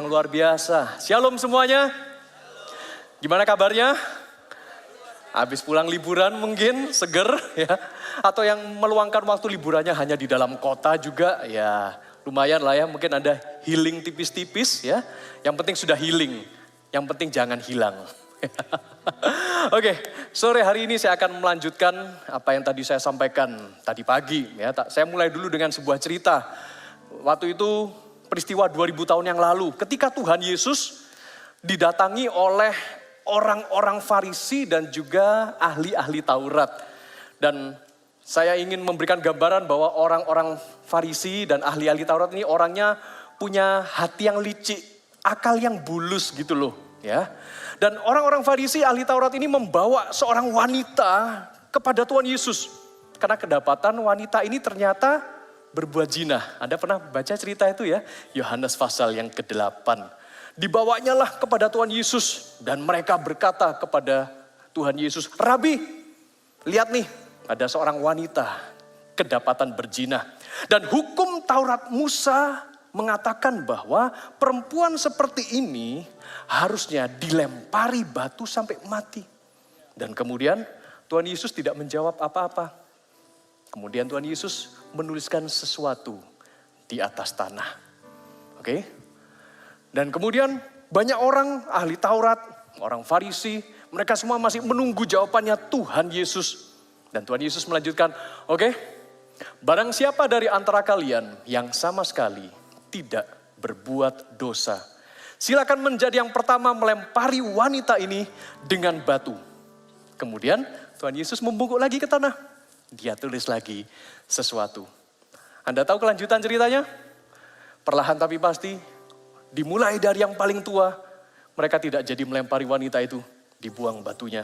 Yang luar biasa. Shalom semuanya. Gimana kabarnya? Habis pulang liburan mungkin seger ya. Atau yang meluangkan waktu liburannya hanya di dalam kota juga ya. Lumayan lah ya, mungkin ada healing tipis-tipis ya. Yang penting sudah healing. Yang penting jangan hilang. Oke, sore hari ini saya akan melanjutkan apa yang tadi saya sampaikan tadi pagi ya. Saya mulai dulu dengan sebuah cerita. Waktu itu peristiwa 2000 tahun yang lalu ketika Tuhan Yesus didatangi oleh orang-orang Farisi dan juga ahli-ahli Taurat. Dan saya ingin memberikan gambaran bahwa orang-orang Farisi dan ahli-ahli Taurat ini orangnya punya hati yang licik, akal yang bulus gitu loh ya. Dan orang-orang Farisi ahli Taurat ini membawa seorang wanita kepada Tuhan Yesus. Karena kedapatan wanita ini ternyata berbuat zina. Anda pernah baca cerita itu ya? Yohanes pasal yang ke-8. Dibawanya lah kepada Tuhan Yesus. Dan mereka berkata kepada Tuhan Yesus, "Rabi, lihat nih, ada seorang wanita kedapatan berzina. Dan hukum Taurat Musa mengatakan bahwa perempuan seperti ini harusnya dilempari batu sampai mati." Dan kemudian Tuhan Yesus tidak menjawab apa-apa. Kemudian Tuhan Yesus menuliskan sesuatu di atas tanah. Oke? Dan kemudian banyak orang ahli Taurat, orang Farisi, mereka semua masih menunggu jawabannya Tuhan Yesus. Dan Tuhan Yesus melanjutkan, "Oke, barang siapa dari antara kalian yang sama sekali tidak berbuat dosa, silakan menjadi yang pertama melempari wanita ini dengan batu." Kemudian Tuhan Yesus membungkuk lagi ke tanah. Dia tulis lagi sesuatu. Anda tahu kelanjutan ceritanya? Perlahan tapi pasti, dimulai dari yang paling tua, mereka tidak jadi melempari wanita itu, dibuang batunya.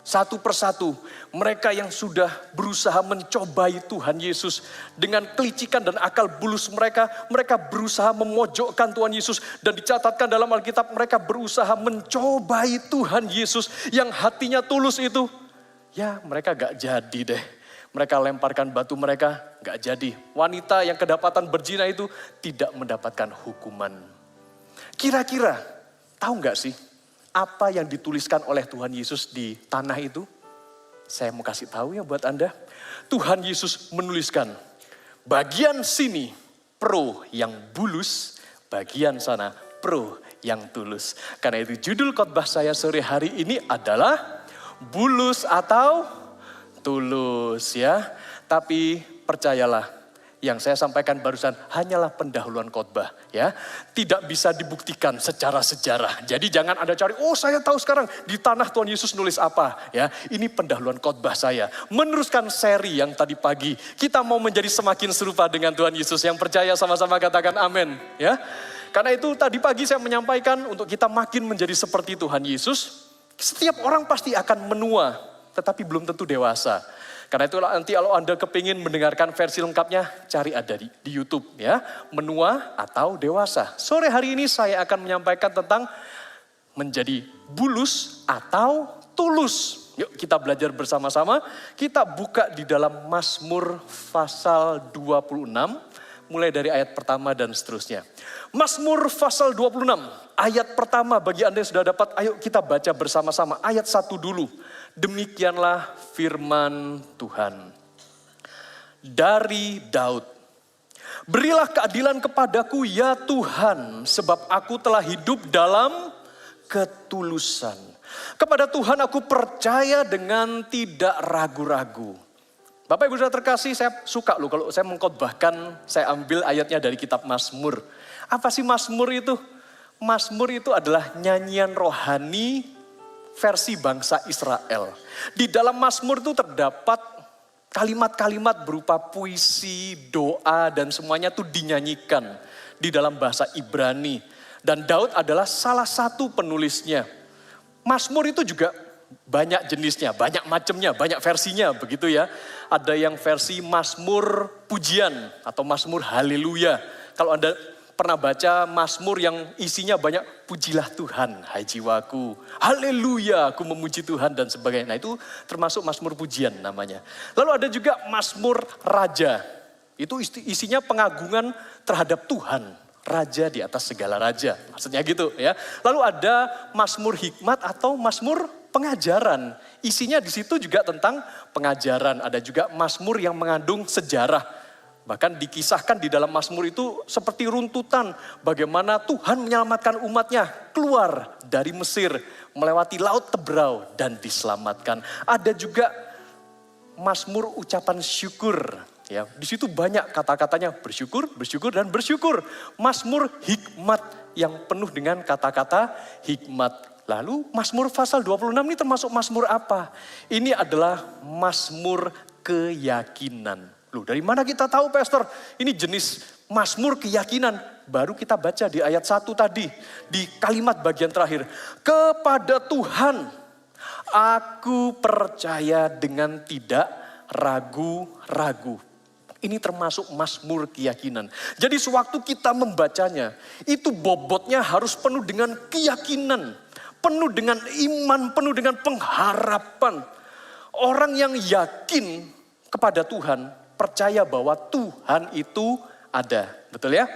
Satu persatu, mereka yang sudah berusaha mencobai Tuhan Yesus dengan kelicikan dan akal bulus mereka berusaha memojokkan Tuhan Yesus. Dan dicatatkan dalam Alkitab, mereka berusaha mencobai Tuhan Yesus yang hatinya tulus itu. Ya, mereka gak jadi deh. Mereka lemparkan batu mereka, gak jadi. Wanita yang kedapatan berzina itu tidak mendapatkan hukuman. Kira-kira, tahu gak sih apa yang dituliskan oleh Tuhan Yesus di tanah itu? Saya mau kasih tahu ya buat Anda. Tuhan Yesus menuliskan, bagian sini pro yang bulus, bagian sana pro yang tulus. Karena itu judul khotbah saya sore hari ini adalah bulus atau tulus ya. Tapi percayalah, yang saya sampaikan barusan hanyalah pendahuluan khotbah ya. Tidak bisa dibuktikan secara sejarah. Jadi jangan Anda cari, oh saya tahu sekarang di tanah Tuhan Yesus nulis apa ya. Ini pendahuluan khotbah saya. Meneruskan seri yang tadi pagi. Kita mau menjadi semakin serupa dengan Tuhan Yesus. Yang percaya sama-sama katakan amin ya. Karena itu tadi pagi saya menyampaikan untuk kita makin menjadi seperti Tuhan Yesus. Setiap orang pasti akan menua, tetapi belum tentu dewasa. Karena itu nanti kalau Anda kepingin mendengarkan versi lengkapnya, cari ada di YouTube ya. Menua atau dewasa. Sore hari ini saya akan menyampaikan tentang menjadi bulus atau tulus. Yuk kita belajar bersama-sama. Kita buka di dalam Mazmur pasal 26. Mulai dari ayat pertama dan seterusnya. Mazmur pasal 26. Ayat pertama bagi Anda yang sudah dapat, ayo kita baca bersama-sama. Ayat 1 dulu. Demikianlah firman Tuhan. Dari Daud. Berilah keadilan kepadaku ya Tuhan, sebab aku telah hidup dalam ketulusan. Kepada Tuhan aku percaya dengan tidak ragu-ragu. Bapak Ibu Saudara terkasih, saya suka loh kalau saya mengkhotbahkan, saya ambil ayatnya dari kitab Mazmur. Apa sih Mazmur itu? Mazmur itu adalah nyanyian rohani versi bangsa Israel. Di dalam Mazmur itu terdapat kalimat-kalimat berupa puisi, doa, dan semuanya itu dinyanyikan di dalam bahasa Ibrani. Dan Daud adalah salah satu penulisnya. Mazmur itu juga banyak jenisnya, banyak macamnya, banyak versinya begitu ya. Ada yang versi Mazmur pujian atau Mazmur haleluya. Kalau Anda pernah baca Mazmur yang isinya banyak pujilah Tuhan, hai jiwaku, haleluya, aku memuji Tuhan dan sebagainya. Nah itu termasuk Mazmur pujian namanya. Lalu ada juga Mazmur raja. Itu isinya pengagungan terhadap Tuhan. raja di atas segala raja. Maksudnya gitu ya. Lalu ada Mazmur hikmat atau Mazmur pengajaran. Isinya di situ juga tentang pengajaran. Ada juga Mazmur yang mengandung sejarah. Bahkan dikisahkan di dalam Mazmur itu seperti runtutan bagaimana Tuhan menyelamatkan umatnya keluar dari Mesir, melewati Laut Tebrau dan diselamatkan. Ada juga Mazmur ucapan syukur. Ya, di situ banyak kata-katanya bersyukur, bersyukur dan bersyukur. Mazmur hikmat yang penuh dengan kata-kata hikmat. Lalu Mazmur pasal 26 ini termasuk Mazmur apa? Ini adalah Mazmur keyakinan. Loh, dari mana kita tahu Pastor? Ini jenis Mazmur keyakinan. Baru kita baca di ayat 1 tadi. Di kalimat bagian terakhir. Kepada Tuhan aku percaya dengan tidak ragu-ragu. Ini termasuk Mazmur keyakinan. Jadi sewaktu kita membacanya, itu bobotnya harus penuh dengan keyakinan. Penuh dengan iman, penuh dengan pengharapan. Orang yang yakin kepada Tuhan, percaya bahwa Tuhan itu ada. Betul ya?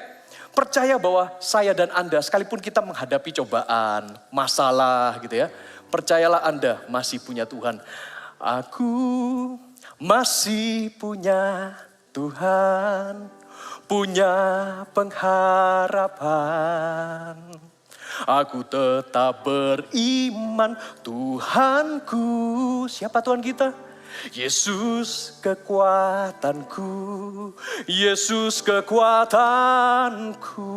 Percaya bahwa saya dan Anda, sekalipun kita menghadapi cobaan, masalah gitu ya. Percayalah Anda masih punya Tuhan. Aku masih punya Tuhan, punya pengharapan. Aku tetap beriman Tuhanku. Siapa Tuhan kita? Yesus kekuatanku, Yesus kekuatanku.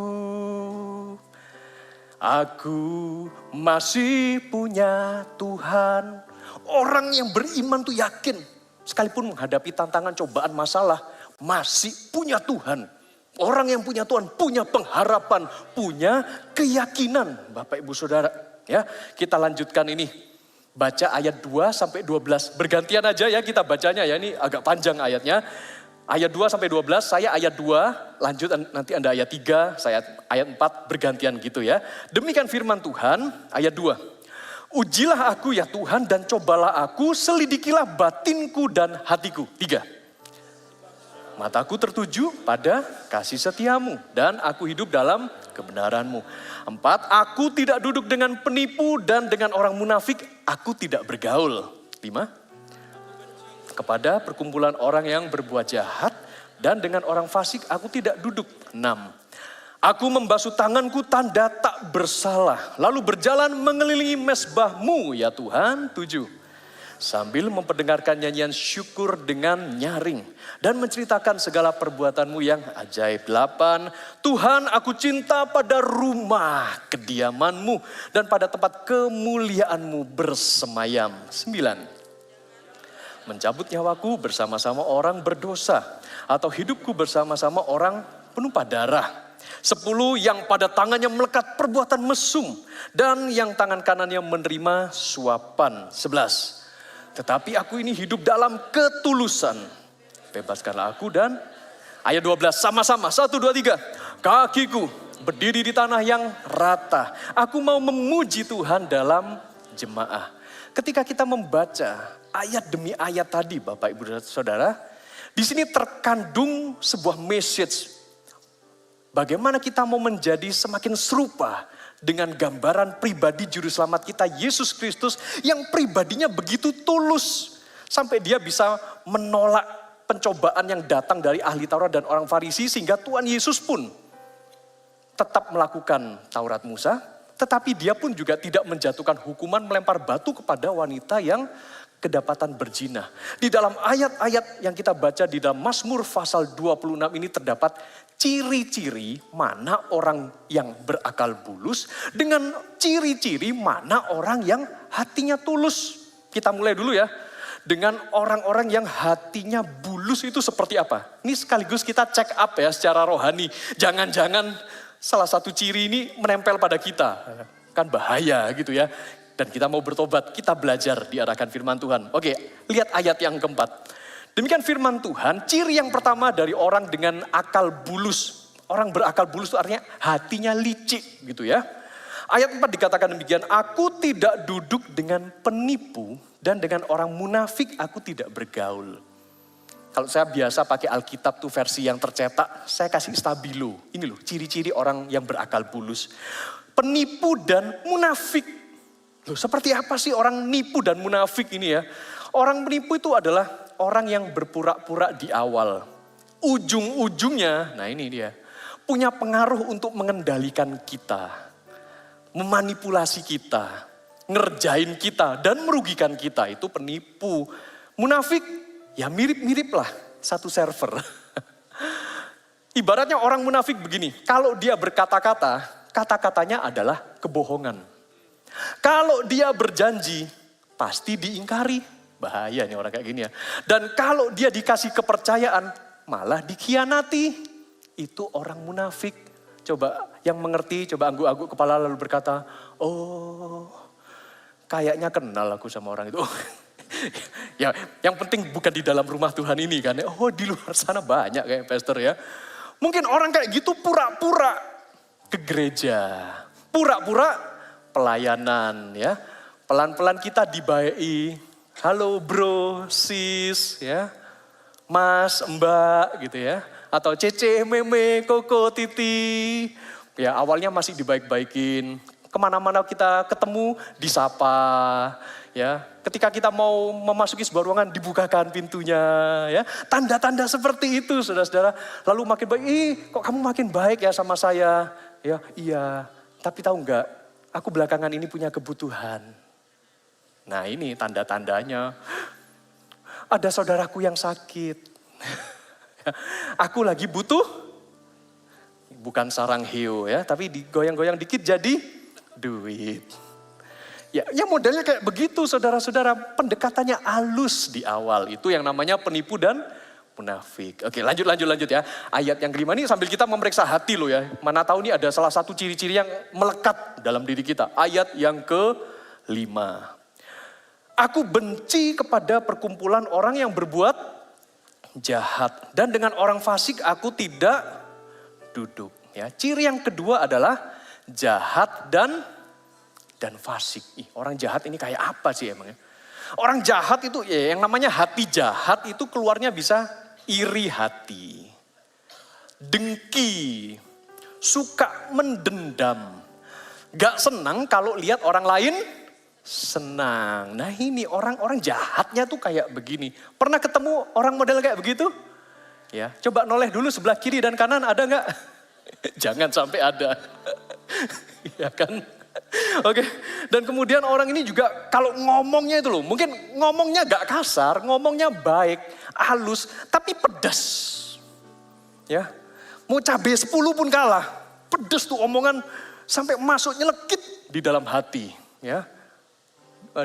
Aku masih punya Tuhan. Orang yang beriman tuh yakin. Sekalipun menghadapi tantangan, cobaan, masalah. Masih punya Tuhan. Orang yang punya Tuhan punya pengharapan. Punya keyakinan. Bapak Ibu Saudara. Ya, kita lanjutkan ini. Baca ayat 2 sampai 12. Bergantian aja ya kita bacanya ya. Ini agak panjang ayatnya. Ayat 2 sampai 12, saya ayat 2, lanjut nanti Anda ayat 3, saya ayat 4, bergantian gitu ya. Demikian firman Tuhan, ayat 2. Ujilah aku ya Tuhan dan cobalah aku, selidikilah batinku dan hatiku. 3. Mataku tertuju pada kasih setiamu dan aku hidup dalam kebenaranmu. 4. Aku tidak duduk dengan penipu dan dengan orang munafik, aku tidak bergaul. 5. Kepada perkumpulan orang yang berbuat jahat dan dengan orang fasik aku tidak duduk. 6. Aku membasuh tanganku tanda tak bersalah. Lalu berjalan mengelilingi mezbahmu ya Tuhan. 7. Sambil memperdengarkan nyanyian syukur dengan nyaring. Dan menceritakan segala perbuatanmu yang ajaib. 8. Tuhan aku cinta pada rumah kediamanmu. Dan pada tempat kemuliaanmu bersemayam. 9. Mencabut nyawaku bersama-sama orang berdosa. Atau hidupku bersama-sama orang penumpah darah. 10. Yang pada tangannya melekat perbuatan mesum. Dan yang tangan kanannya menerima suapan. 11. Tetapi aku ini hidup dalam ketulusan. Bebaskanlah aku dan ayat 12 sama-sama. 1, 2, 3. Kakiku berdiri di tanah yang rata. Aku mau memuji Tuhan dalam jemaah. Ketika kita membaca ayat demi ayat tadi Bapak Ibu dan Saudara, di sini terkandung sebuah message. Bagaimana kita mau menjadi semakin serupa dengan gambaran pribadi juru selamat kita Yesus Kristus yang pribadinya begitu tulus. Sampai dia bisa menolak pencobaan yang datang dari ahli Taurat dan orang Farisi sehingga Tuhan Yesus pun tetap melakukan Taurat Musa. Tetapi dia pun juga tidak menjatuhkan hukuman melempar batu kepada wanita yang kedapatan berzina. Di dalam ayat-ayat yang kita baca di dalam Mazmur pasal 26 ini terdapat ciri-ciri mana orang yang berakal bulus dengan ciri-ciri mana orang yang hatinya tulus. Kita mulai dulu ya. Dengan orang-orang yang hatinya bulus itu seperti apa? Ini sekaligus kita check up ya secara rohani. Jangan-jangan salah satu ciri ini menempel pada kita. Kan bahaya gitu ya. Dan kita mau bertobat, kita belajar diarahkan firman Tuhan. Oke, lihat ayat yang keempat. Demikian firman Tuhan, ciri yang pertama dari orang dengan akal bulus. Orang berakal bulus itu artinya hatinya licik gitu ya. Ayat 4 dikatakan demikian, aku tidak duduk dengan penipu dan dengan orang munafik aku tidak bergaul. Kalau saya biasa pakai Alkitab tuh versi yang tercetak, saya kasih stabilo. Ini loh, ciri-ciri orang yang berakal bulus. Penipu dan munafik. Loh, seperti apa sih orang nipu dan munafik ini ya? Orang penipu itu adalah orang yang berpura-pura di awal. Ujung-ujungnya, nah ini dia, punya pengaruh untuk mengendalikan kita. Memanipulasi kita, ngerjain kita dan merugikan kita. Itu penipu. Munafik, ya mirip-mirip lah, satu server. Ibaratnya orang munafik begini, kalau dia berkata-kata, kata-katanya adalah kebohongan. Kalau dia berjanji, pasti diingkari. Bahaya nih orang kayak gini ya. Dan kalau dia dikasih kepercayaan, malah dikhianati. Itu orang munafik. Coba yang mengerti, coba angguk-angguk kepala lalu berkata, oh kayaknya kenal aku sama orang itu. Ya, yang penting bukan di dalam rumah Tuhan ini kan. Oh, di luar sana banyak kayak pastor ya. Mungkin orang kayak gitu pura-pura ke gereja. Pura-pura pelayanan ya. Pelan-pelan kita dibaiki. Halo bro, sis ya. Mas, mbak gitu ya. Atau cece, meme, koko, titi. Ya awalnya masih dibaik-baikin. Kemana-mana kita ketemu disapa. Ya, ketika kita mau memasuki sebuah ruangan dibukakan pintunya, ya tanda-tanda seperti itu, saudara-saudara. Lalu makin baik, kok kamu makin baik ya sama saya? Ya, iya. Tapi tahu nggak, aku belakangan ini punya kebutuhan. Nah ini tanda-tandanya. Ada saudaraku yang sakit. Aku lagi butuh, bukan sarang hiu ya, tapi digoyang-goyang dikit jadi duit. Ya modelnya kayak begitu saudara-saudara, pendekatannya halus di awal. Itu yang namanya penipu dan munafik. Oke lanjut ya. Ayat yang kelima ini sambil kita memeriksa hati loh ya. Mana tahu ini ada salah satu ciri-ciri yang melekat dalam diri kita. Ayat yang kelima. Aku benci kepada perkumpulan orang yang berbuat jahat. Dan dengan orang fasik aku tidak duduk. Ya, ciri yang kedua adalah jahat dan fasik. Orang jahat ini kayak apa sih emangnya? Orang jahat itu ya yang namanya hati jahat itu keluarnya bisa iri hati, dengki, suka mendendam, gak senang kalau lihat orang lain senang. Nah ini orang-orang jahatnya tuh kayak begini. Pernah ketemu orang model kayak begitu? Ya, coba noleh dulu sebelah kiri dan kanan ada gak? Jangan sampai ada. Ya kan? Oke, dan kemudian orang ini juga kalau ngomongnya itu loh, mungkin ngomongnya gak kasar, ngomongnya baik, halus, tapi pedas. Ya, mau cabai 10 pun kalah, pedas tuh omongan sampai masuk nyelekit di dalam hati. Ya,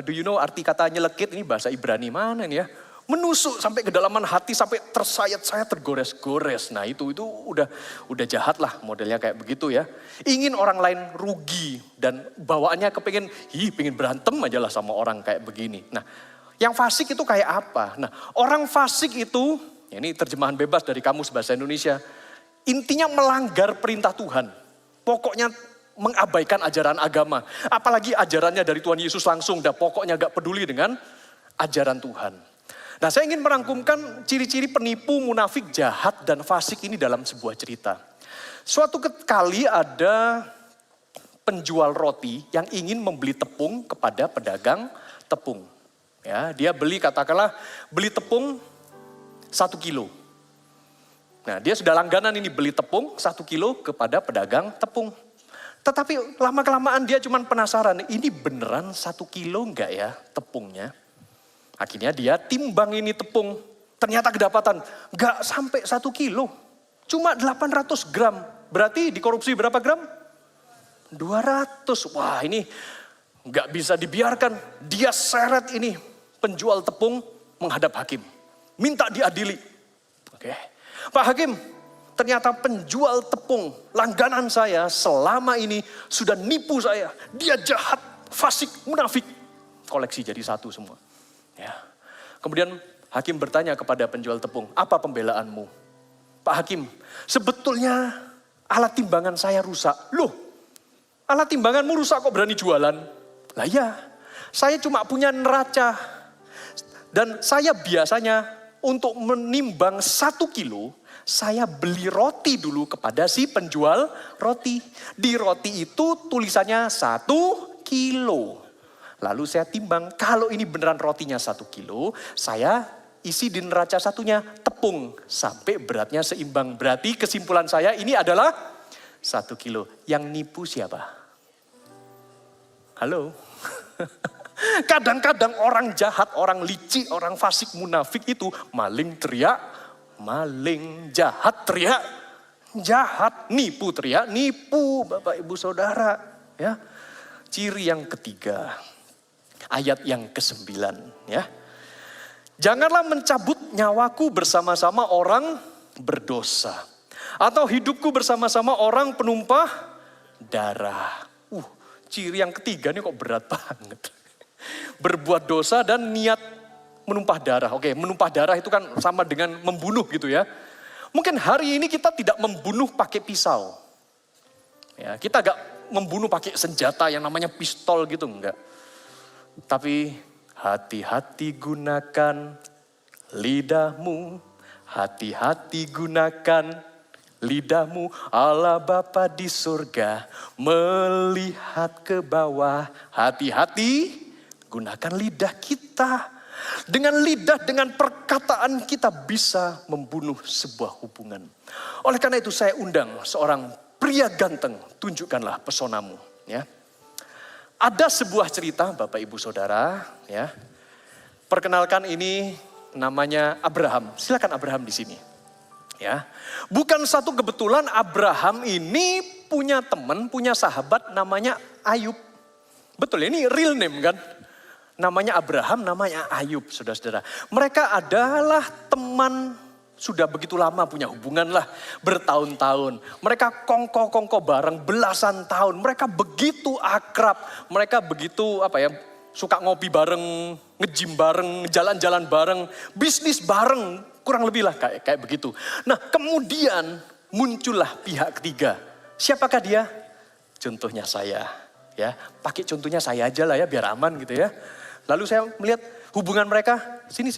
do you know arti kata nyelekit ini bahasa Ibrani mana nih ya? Menusuk sampai kedalaman hati, sampai tersayat-sayat, tergores-gores. Nah itu udah jahat lah modelnya kayak begitu ya. Ingin orang lain rugi dan bawaannya pengen berantem aja lah sama orang kayak begini. Nah yang fasik itu kayak apa? Nah orang fasik itu, ya ini terjemahan bebas dari Kamus Bahasa Indonesia. Intinya melanggar perintah Tuhan. Pokoknya mengabaikan ajaran agama. Apalagi ajarannya dari Tuhan Yesus langsung. Dan pokoknya gak peduli dengan ajaran Tuhan. Nah saya ingin merangkumkan ciri-ciri penipu, munafik, jahat, dan fasik ini dalam sebuah cerita. Suatu kali ada penjual roti yang ingin membeli tepung kepada pedagang tepung. Ya, dia katakanlah beli tepung 1 kilo. Nah dia sudah langganan ini beli tepung 1 kilo kepada pedagang tepung. Tetapi lama-kelamaan dia cuma penasaran, ini beneran 1 kilo enggak ya tepungnya? Akhirnya dia timbang ini tepung, ternyata kedapatan gak sampai 1 kilo, cuma 800 gram. Berarti dikorupsi berapa gram? 200. Wah ini gak bisa dibiarkan. Dia seret ini penjual tepung menghadap hakim. Minta diadili. Oke, Pak Hakim, ternyata penjual tepung langganan saya selama ini sudah nipu saya. Dia jahat, fasik, munafik. Koleksi jadi satu semua. Ya. Kemudian hakim bertanya kepada penjual tepung, apa pembelaanmu? Pak Hakim, sebetulnya alat timbangan saya rusak. Loh, alat timbanganmu rusak kok berani jualan? Lah ya, saya cuma punya neraca. Dan saya biasanya untuk menimbang 1 kilo, saya beli roti dulu kepada si penjual roti. Di roti itu tulisannya 1 kilo. Lalu saya timbang, kalau ini beneran rotinya 1 kilo, saya isi di neraca satunya, tepung sampai beratnya seimbang. Berarti kesimpulan saya ini adalah 1 kilo. Yang nipu siapa? Halo? Kadang-kadang orang jahat, orang licik, orang fasik, munafik itu maling teriak, maling, jahat teriak, jahat, nipu teriak, nipu, Bapak Ibu Saudara. Ya, ciri yang ketiga, ayat yang ke-9 ya. Janganlah mencabut nyawaku bersama-sama orang berdosa. Atau hidupku bersama-sama orang penumpah darah. Ciri yang ketiga ini kok berat banget. Berbuat dosa dan niat menumpah darah. Oke, menumpah darah itu kan sama dengan membunuh gitu ya. Mungkin hari ini kita tidak membunuh pakai pisau. Ya, kita gak membunuh pakai senjata yang namanya pistol gitu, enggak. Tapi hati-hati gunakan lidahmu, hati-hati gunakan lidahmu. Allah Bapa di surga melihat ke bawah. Hati-hati gunakan lidah kita. Dengan lidah, dengan perkataan kita bisa membunuh sebuah hubungan. Oleh karena itu saya undang seorang pria ganteng, tunjukkanlah pesonamu. Ya. Ada sebuah cerita Bapak Ibu Saudara, ya. Perkenalkan ini namanya Abraham. Silakan Abraham di sini. Ya. Bukan satu kebetulan Abraham ini punya teman, punya sahabat namanya Ayub. Betul, ini real name kan? Namanya Abraham, namanya Ayub, saudara-saudara. Mereka adalah teman sudah begitu lama punya hubungan lah, bertahun-tahun. Mereka kongko-kongko bareng belasan tahun. Mereka begitu akrab, mereka begitu suka ngopi bareng, nge-gym bareng, jalan-jalan bareng, bisnis bareng, kurang lebih lah kayak begitu. Nah, kemudian muncullah pihak ketiga. Siapakah dia? Contohnya saya, ya. Pakai contohnya saya aja lah ya, biar aman gitu ya. Lalu saya melihat hubungan mereka, sini,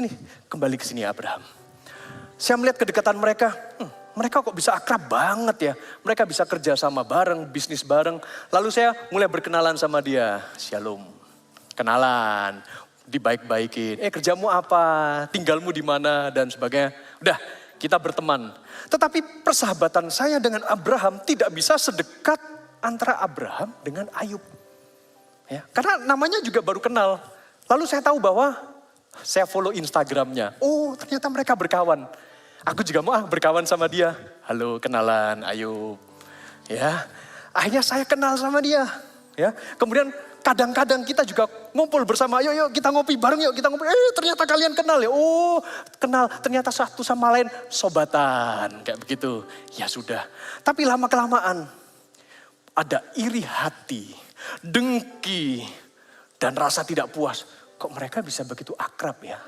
kembali ke sini Abraham. Saya melihat kedekatan mereka, mereka kok bisa akrab banget ya. Mereka bisa kerja sama bareng, bisnis bareng. Lalu saya mulai berkenalan sama dia, Shalom. Kenalan, dibaik-baikin. Kerjamu apa, tinggalmu di mana dan sebagainya. Udah, kita berteman. Tetapi persahabatan saya dengan Abraham tidak bisa sedekat antara Abraham dengan Ayub. Ya, karena namanya juga baru kenal. Lalu saya tahu bahwa saya follow Instagramnya. Oh, ternyata mereka berkawan. Aku juga mau berkawan sama dia. Halo, kenalan, Ayub. Ya, akhirnya saya kenal sama dia. Ya, kemudian kadang-kadang kita juga ngumpul bersama. Yuk kita ngopi bareng yuk, kita ngopi. Ternyata kalian kenal ya. Oh, kenal. Ternyata satu sama lain sobatan. Kayak begitu. Ya sudah. Tapi lama-kelamaan ada iri hati, dengki, dan rasa tidak puas. Kok mereka bisa begitu akrab ya?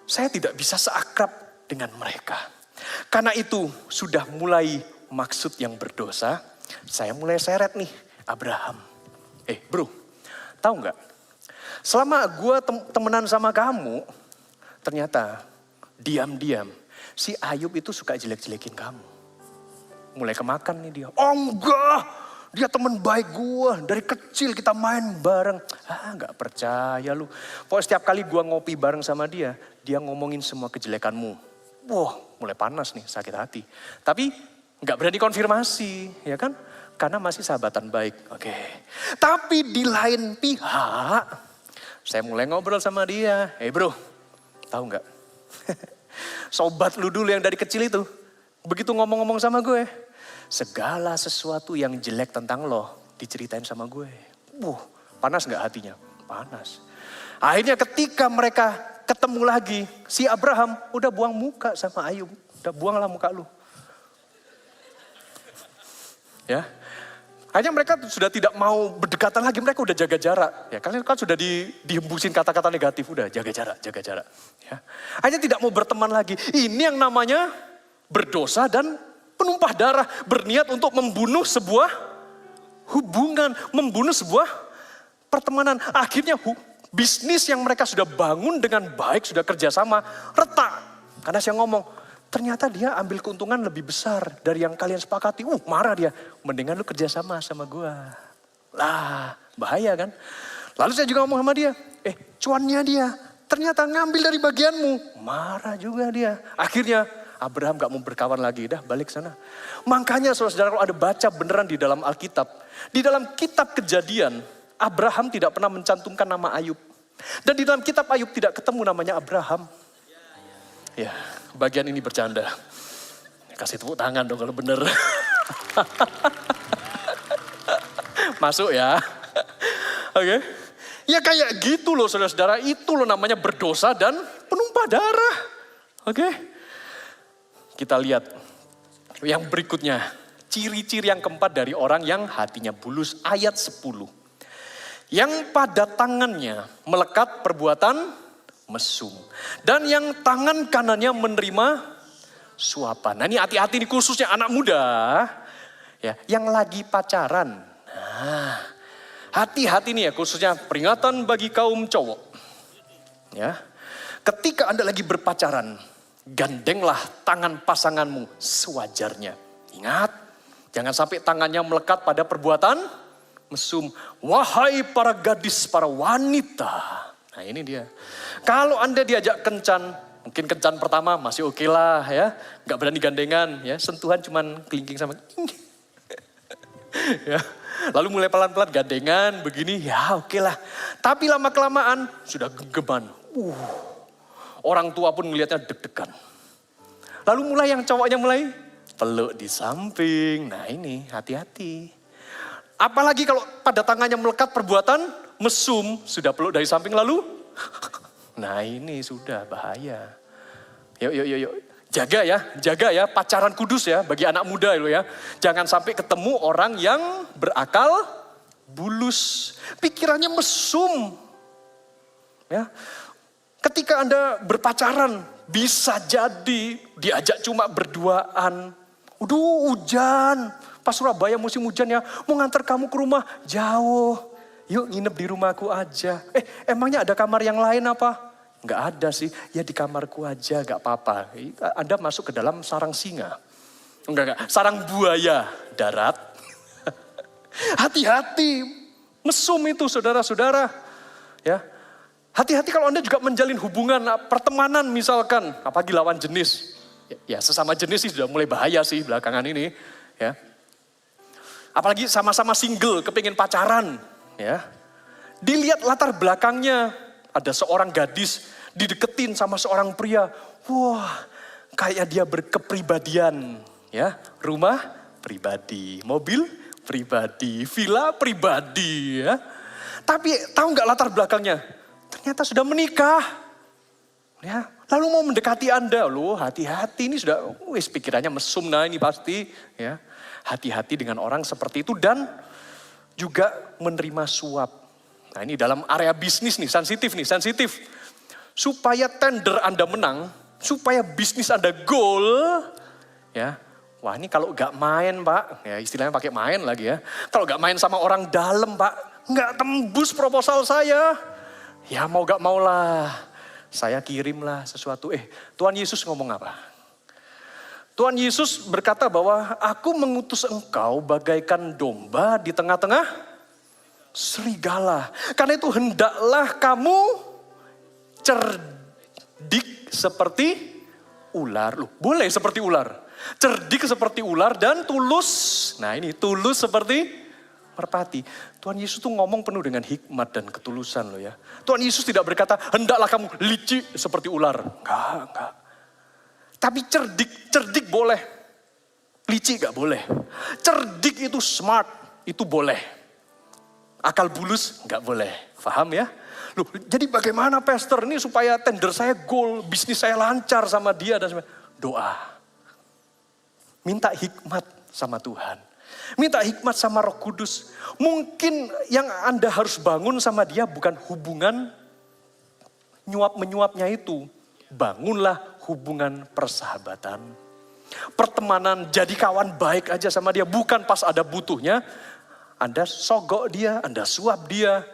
Saya tidak bisa seakrab dengan mereka. Karena itu sudah mulai maksud yang berdosa. Saya mulai seret nih Abraham. Bro, tahu nggak? Selama gue temenan sama kamu, ternyata diam-diam si Ayub itu suka jelek-jelekin kamu. Mulai kemakan nih dia. Oh enggak! Dia teman baik gue, dari kecil kita main bareng. Gak percaya lu. Pokoknya setiap kali gue ngopi bareng sama dia, dia ngomongin semua kejelekanmu. Wah, mulai panas nih, sakit hati. Tapi gak berani konfirmasi, ya kan? Karena masih sahabatan baik. Oke. Tapi di lain pihak, saya mulai ngobrol sama dia. Bro, tahu gak? Sobat lu dulu yang dari kecil itu, begitu ngomong-ngomong sama gue, segala sesuatu yang jelek tentang lo diceritain sama gue. Panas gak hatinya? Panas. Akhirnya ketika mereka ketemu lagi, si Abraham udah buang muka sama Ayub. Udah buanglah muka lu. Ya. Akhirnya mereka sudah tidak mau berdekatan lagi, mereka udah jaga jarak. Ya, kalian kan sudah dihembusin kata-kata negatif, udah jaga jarak. Ya. Akhirnya tidak mau berteman lagi. Ini yang namanya berdosa dan penumpah darah, berniat untuk membunuh sebuah hubungan, membunuh sebuah pertemanan. Akhirnya bisnis yang mereka sudah bangun dengan baik, sudah kerjasama, retak. Karena saya ngomong, ternyata dia ambil keuntungan lebih besar dari yang kalian sepakati. Marah dia, mendingan lu kerjasama sama gue. Lah, bahaya kan? Lalu saya juga ngomong sama dia, cuannya dia ternyata ngambil dari bagianmu. Marah juga dia. Akhirnya Abraham gak mau berkawan lagi, dah balik sana. Makanya saudara-saudara kalau ada baca beneran di dalam Alkitab. Di dalam kitab Kejadian, Abraham tidak pernah mencantumkan nama Ayub. Dan di dalam kitab Ayub tidak ketemu namanya Abraham. Ya, bagian ini bercanda. Kasih tepuk tangan dong kalau bener. Masuk ya. Oke. Ya kayak gitu loh saudara-saudara. Itu loh namanya berdosa dan penumpah darah. Oke. Kita lihat yang berikutnya. Ciri-ciri yang keempat dari orang yang hatinya bulus. Ayat 10. Yang pada tangannya melekat perbuatan mesum. Dan yang tangan kanannya menerima suapan. Nah ini hati-hati nih khususnya anak muda. Ya, yang lagi pacaran. Nah, hati-hati nih ya khususnya peringatan bagi kaum cowok. Ya, ketika Anda lagi berpacaran, gandenglah tangan pasanganmu sewajarnya. Ingat, jangan sampai tangannya melekat pada perbuatan mesum. Wahai para gadis, para wanita. Nah ini dia. Kalau Anda diajak kencan, mungkin kencan pertama masih oke lah ya. Gak berani gandengan ya, sentuhan cuman kelingking sama. Ya. Lalu mulai pelan-pelan gandengan begini, ya oke lah. Tapi lama-kelamaan sudah genggaman. Orang tua pun melihatnya deg-degan. Lalu mulai yang cowoknya mulai peluk di samping. Nah ini hati-hati. Apalagi kalau pada tangannya melekat perbuatan mesum, sudah peluk dari samping lalu. Nah ini sudah bahaya. Yuk. Jaga ya pacaran kudus ya bagi anak muda lo ya. Jangan sampai ketemu orang yang berakal bulus. Pikirannya mesum. Ya. Ketika Anda berpacaran bisa jadi diajak cuma berduaan. Hujan. Pas Surabaya musim hujan ya, mau nganter kamu ke rumah jauh. Yuk nginep di rumahku aja. Emangnya ada kamar yang lain apa? Enggak ada sih, ya di kamarku aja gak apa-apa. Anda masuk ke dalam sarang singa. Enggak, sarang buaya darat. Hati-hati, mesum itu saudara-saudara. Ya, hati-hati kalau Anda juga menjalin hubungan pertemanan misalkan, apalagi lawan jenis. Ya sesama jenis sih sudah mulai bahaya sih belakangan ini. Ya, apalagi sama-sama single, kepingin pacaran. Ya, dilihat latar belakangnya. Ada seorang gadis dideketin sama seorang pria. Wah, kayak dia berkepribadian. Ya, rumah pribadi, mobil pribadi, villa pribadi. Ya. Tapi tahu nggak latar belakangnya? Ternyata sudah menikah. Ya, lalu mau mendekati Anda, loh hati-hati ini sudah, pikirannya mesum, nah ini pasti. Ya, hati-hati dengan orang seperti itu dan juga menerima suap. Nah ini dalam area bisnis nih, sensitif. Supaya tender Anda menang, supaya bisnis Anda goal, ya. Wah ini kalau gak main Pak, ya istilahnya pakai main lagi ya. Kalau gak main sama orang dalam Pak, gak tembus proposal saya. Ya mau gak mau lah, saya kirimlah sesuatu. Tuhan Yesus ngomong apa? Tuhan Yesus berkata bahwa aku mengutus engkau bagaikan domba di tengah-tengah serigala. Karena itu hendaklah kamu cerdik seperti ular. Loh, boleh seperti ular. Cerdik seperti ular dan tulus. Nah ini tulus seperti merpati. Tuhan Yesus tuh ngomong penuh dengan hikmat dan ketulusan loh ya. Tuhan Yesus tidak berkata hendaklah kamu licik seperti ular. Enggak. Tapi cerdik boleh. Licik gak boleh. Cerdik itu smart, itu boleh. Akal bulus nggak boleh, paham ya? Loh, jadi bagaimana pastor ini supaya tender saya goal, bisnis saya lancar sama dia dan sebagainya. Doa. Minta hikmat sama Tuhan. Minta hikmat sama Roh Kudus. Mungkin yang Anda harus bangun sama dia bukan hubungan nyuap-menyuapnya itu. Bangunlah hubungan persahabatan. Pertemanan, jadi kawan baik aja sama dia. Bukan pas ada butuhnya. Anda sogok dia, Anda suap dia.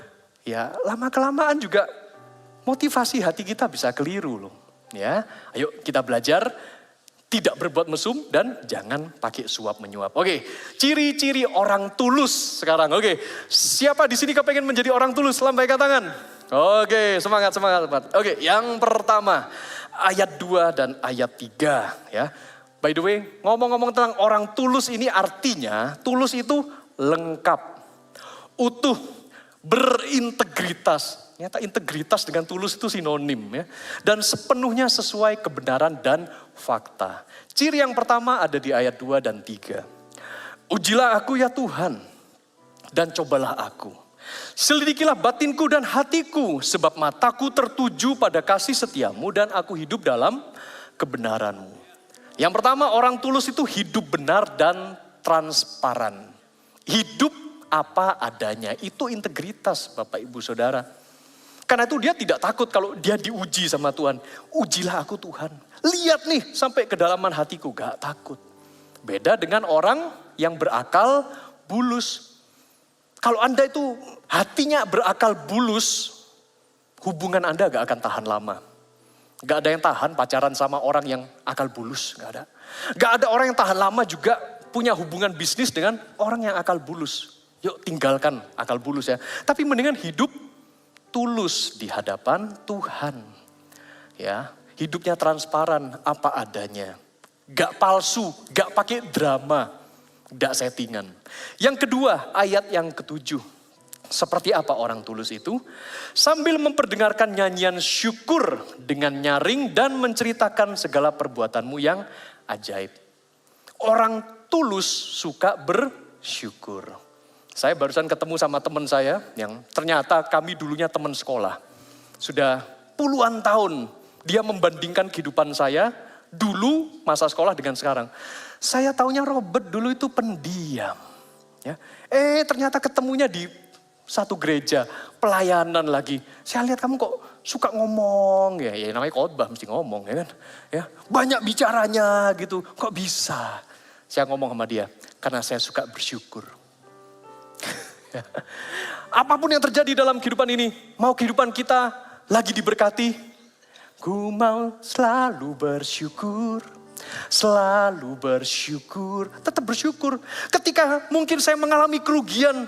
Ya lama-kelamaan juga motivasi hati kita bisa keliru loh. Ya, ayo kita belajar tidak berbuat mesum dan jangan pakai suap menyuap. Oke, ciri-ciri orang tulus sekarang. Oke, siapa di sini kepengen menjadi orang tulus? Lambaikan tangan. Oke, semangat. Oke, yang pertama ayat 2 dan ayat 3 ya. By the way, ngomong-ngomong tentang orang tulus ini artinya tulus itu lengkap, utuh, berintegritas. Ternyata integritas dengan tulus itu sinonim ya. Dan sepenuhnya sesuai kebenaran dan fakta. Ciri yang pertama ada di ayat 2 dan 3. Ujilah aku ya Tuhan dan cobalah aku. Selidikilah batinku dan hatiku sebab mataku tertuju pada kasih setiamu dan aku hidup dalam kebenaranmu. Yang pertama orang tulus itu hidup benar dan transparan. Hidup apa adanya itu integritas Bapak Ibu Saudara. Karena itu dia tidak takut kalau dia diuji sama Tuhan. Ujilah aku Tuhan. Lihat nih sampai kedalaman hatiku, gak takut. Beda dengan orang yang berakal bulus. Kalau Anda itu hatinya berakal bulus, hubungan Anda gak akan tahan lama. Gak ada yang tahan pacaran sama orang yang akal bulus, gak ada. Gak ada orang yang tahan lama juga punya hubungan bisnis dengan orang yang akal bulus. Yuk tinggalkan akal bulus ya. Tapi mendingan hidup tulus di hadapan Tuhan. Ya, hidupnya transparan apa adanya. Gak palsu, gak pakai drama, gak settingan. Yang kedua, ayat yang ke-7. Seperti apa orang tulus itu? Sambil memperdengarkan nyanyian syukur dengan nyaring dan menceritakan segala perbuatanmu yang ajaib. Orang tulus suka bersyukur. Saya barusan ketemu sama teman saya yang ternyata kami dulunya teman sekolah. Sudah puluhan tahun dia membandingkan kehidupan saya dulu masa sekolah dengan sekarang. Saya taunya Robert dulu itu pendiam. Ya. Ternyata ketemunya di satu gereja, pelayanan lagi. Saya lihat kamu kok suka ngomong, ya namanya khotbah mesti ngomong ya kan. Ya, banyak bicaranya gitu, kok bisa? Saya ngomong sama dia, karena saya suka bersyukur. Apapun yang terjadi dalam kehidupan ini, mau kehidupan kita lagi diberkati, ku mau selalu bersyukur, tetap bersyukur. Ketika mungkin saya mengalami kerugian,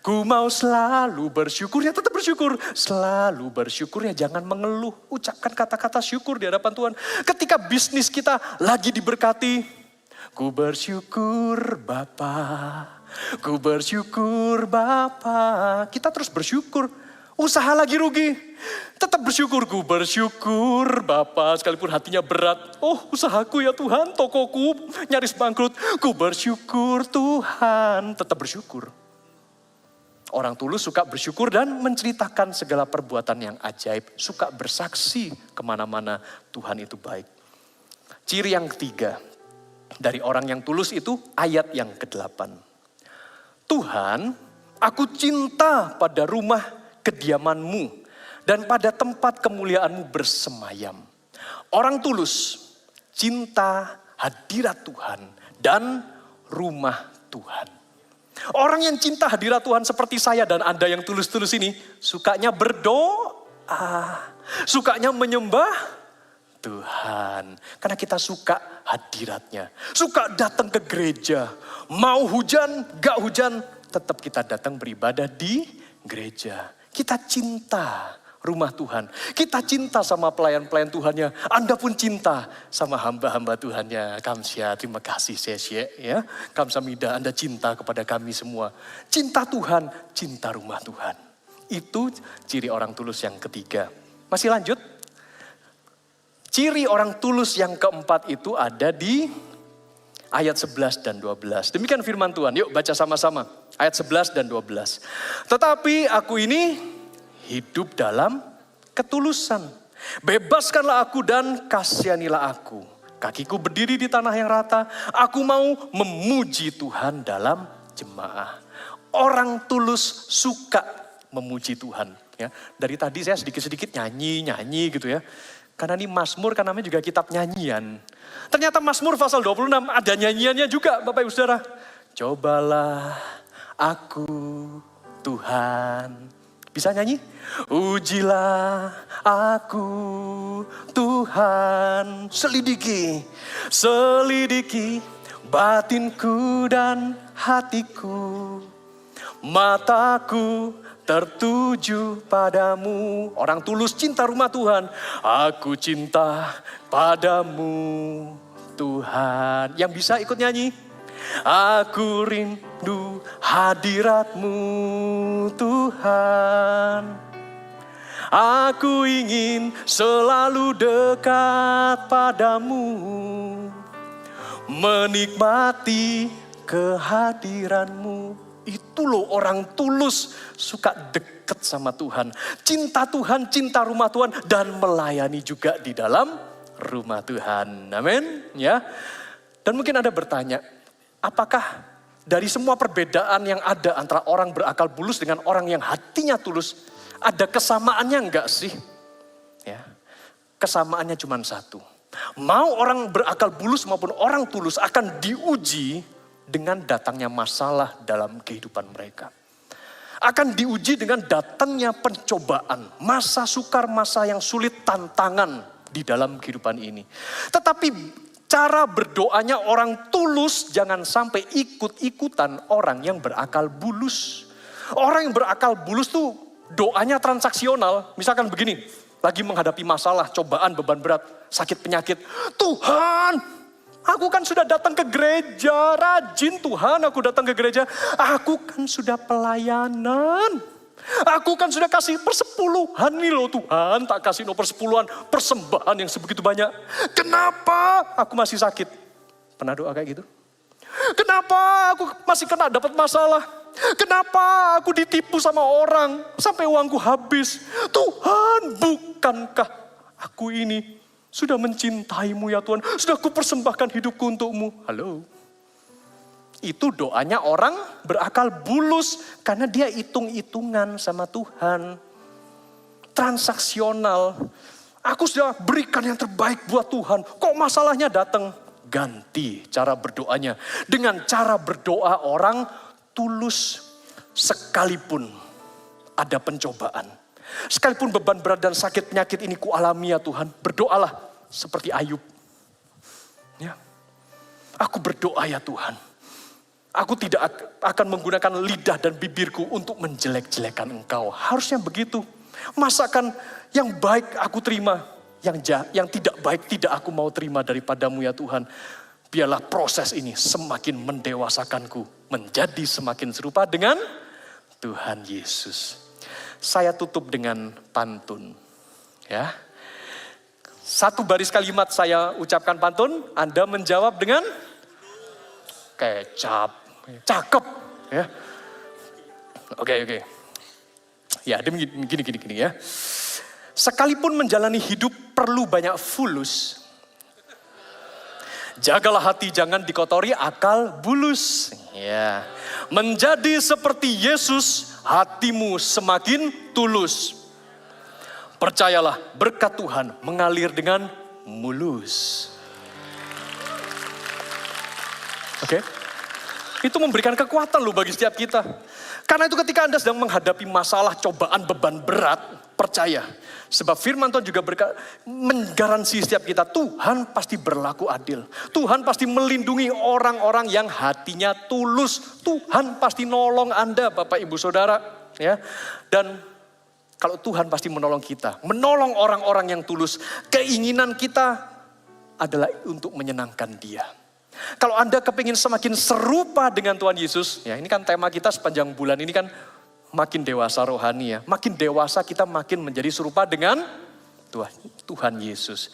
ku mau selalu bersyukur, ya tetap bersyukur. Selalu bersyukur, ya jangan mengeluh, ucapkan kata-kata syukur di hadapan Tuhan. Ketika bisnis kita lagi diberkati, ku bersyukur Bapa. Ku bersyukur Bapa. Kita terus bersyukur. Usaha lagi rugi, tetap bersyukur. Ku bersyukur Bapa. Sekalipun hatinya berat. Oh usahaku ya Tuhan, tokoku nyaris bangkrut. Ku bersyukur Tuhan. Tetap bersyukur. Orang tulus suka bersyukur dan menceritakan segala perbuatan yang ajaib. Suka bersaksi kemana-mana Tuhan itu baik. Ciri yang ketiga dari orang yang tulus itu ayat yang ke-8. Tuhan, aku cinta pada rumah kediaman-Mu dan pada tempat kemuliaan-Mu bersemayam. Orang tulus cinta hadirat Tuhan dan rumah Tuhan. Orang yang cinta hadirat Tuhan seperti saya dan Anda yang tulus-tulus ini, sukanya berdoa, sukanya menyembah Tuhan. Karena kita suka hadiratnya. Suka datang ke gereja. Mau hujan, gak hujan, tetap kita datang beribadah di gereja. Kita cinta rumah Tuhan. Kita cinta sama pelayan-pelayan Tuhannya. Anda pun cinta sama hamba-hamba Tuhannya. Kamsia, terima kasih Sesye. Ya. Kamsamida, Anda cinta kepada kami semua. Cinta Tuhan, cinta rumah Tuhan. Itu ciri orang tulus yang ketiga. Masih lanjut? Ciri orang tulus yang keempat itu ada di ayat 11 dan 12. Demikian firman Tuhan. Yuk baca sama-sama. Ayat 11 dan 12. Tetapi aku ini hidup dalam ketulusan. Bebaskanlah aku dan kasihanilah aku. Kakiku berdiri di tanah yang rata. Aku mau memuji Tuhan dalam jemaah. Orang tulus suka memuji Tuhan. Ya, dari tadi saya sedikit-sedikit nyanyi gitu ya. Karena ini Mazmur kan namanya juga kitab nyanyian. Ternyata Mazmur pasal 26 ada nyanyiannya juga Bapak Ibu Saudara. Cobalah aku Tuhan, Bisa nyanyi? Ujilah aku Tuhan, selidiki batinku dan hatiku. Mataku tertuju padamu. Orang tulus cinta rumah Tuhan. Aku cinta padamu Tuhan. Yang bisa ikut nyanyi? Aku rindu hadirat-Mu Tuhan. Aku ingin selalu dekat padamu. Menikmati kehadiran-Mu. Itu loh orang tulus, suka deket sama Tuhan. Cinta Tuhan, cinta rumah Tuhan, dan melayani juga di dalam rumah Tuhan. Amin. Ya. Dan mungkin Anda bertanya, apakah dari semua perbedaan yang ada antara orang berakal bulus dengan orang yang hatinya tulus, ada kesamaannya enggak sih? Ya, kesamaannya cuma satu. Mau orang berakal bulus maupun orang tulus akan diuji dengan datangnya masalah dalam kehidupan mereka. Akan diuji dengan datangnya pencobaan, masa sukar, masa yang sulit, tantangan di dalam kehidupan ini. Tetapi cara berdoanya orang tulus jangan sampai ikut-ikutan orang yang berakal bulus. Orang yang berakal bulus tuh doanya transaksional. Misalkan begini, lagi menghadapi masalah, cobaan, beban berat, sakit penyakit. Tuhan, aku kan sudah datang ke gereja, rajin Tuhan aku datang ke gereja. Aku kan sudah pelayanan. Aku kan sudah kasih persepuluhan nih loh Tuhan. Tak kasih no persepuluhan, persembahan yang sebegitu banyak. Kenapa aku masih sakit? Pernah doa kayak gitu? Kenapa aku masih kena dapat masalah? Kenapa aku ditipu sama orang sampai uangku habis? Tuhan, bukankah aku ini sudah mencintai-Mu ya Tuhan? Sudah aku persembahkan hidupku untuk-Mu. Halo? Itu doanya orang berakal bulus karena dia hitung-hitungan sama Tuhan. Transaksional. Aku sudah berikan yang terbaik buat Tuhan. Kok masalahnya datang? Ganti cara berdoanya. Dengan cara berdoa orang tulus sekalipun ada pencobaan. Sekalipun beban berat dan sakit penyakit ini kualami ya Tuhan. Berdoalah seperti Ayub. Ya. Aku berdoa ya Tuhan. Aku tidak akan menggunakan lidah dan bibirku untuk menjelek-jelekan Engkau. Harusnya begitu. Masakan yang baik aku terima. Yang tidak baik tidak aku mau terima daripada-Mu ya Tuhan. Biarlah proses ini semakin mendewasakanku. Menjadi semakin serupa dengan Tuhan Yesus. Saya tutup dengan pantun. Ya. Satu baris kalimat saya ucapkan pantun. Anda menjawab dengan kecap. Cakep, ya. Oke. Ya, dia gini ya. Sekalipun menjalani hidup perlu banyak fulus. Jagalah hati jangan dikotori akal bulus. Ya. Menjadi seperti Yesus, hatimu semakin tulus. Percayalah berkat Tuhan mengalir dengan mulus. Oke. Itu memberikan kekuatan loh bagi setiap kita. Karena itu ketika Anda sedang menghadapi masalah, cobaan, beban berat, percaya. Sebab firman Tuhan juga menggaransi setiap kita, Tuhan pasti berlaku adil. Tuhan pasti melindungi orang-orang yang hatinya tulus. Tuhan pasti nolong Anda Bapak Ibu Saudara. Ya. Dan kalau Tuhan pasti menolong kita, menolong orang-orang yang tulus. Keinginan kita adalah untuk menyenangkan Dia. Kalau Anda kepingin semakin serupa dengan Tuhan Yesus, ya ini kan tema kita sepanjang bulan ini kan makin dewasa rohani ya. Makin dewasa kita makin menjadi serupa dengan Tuhan Yesus.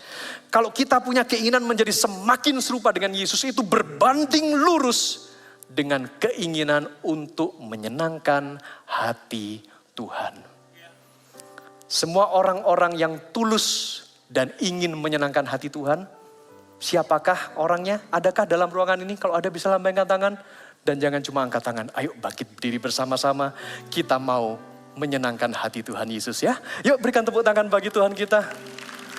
Kalau kita punya keinginan menjadi semakin serupa dengan Yesus itu berbanding lurus dengan keinginan untuk menyenangkan hati Tuhan. Semua orang-orang yang tulus dan ingin menyenangkan hati Tuhan, siapakah orangnya? Adakah dalam ruangan ini? Kalau ada bisa lambaikan tangan. Dan jangan cuma angkat tangan. Ayo bangkit berdiri bersama-sama. Kita mau menyenangkan hati Tuhan Yesus ya. Yuk berikan tepuk tangan bagi Tuhan kita.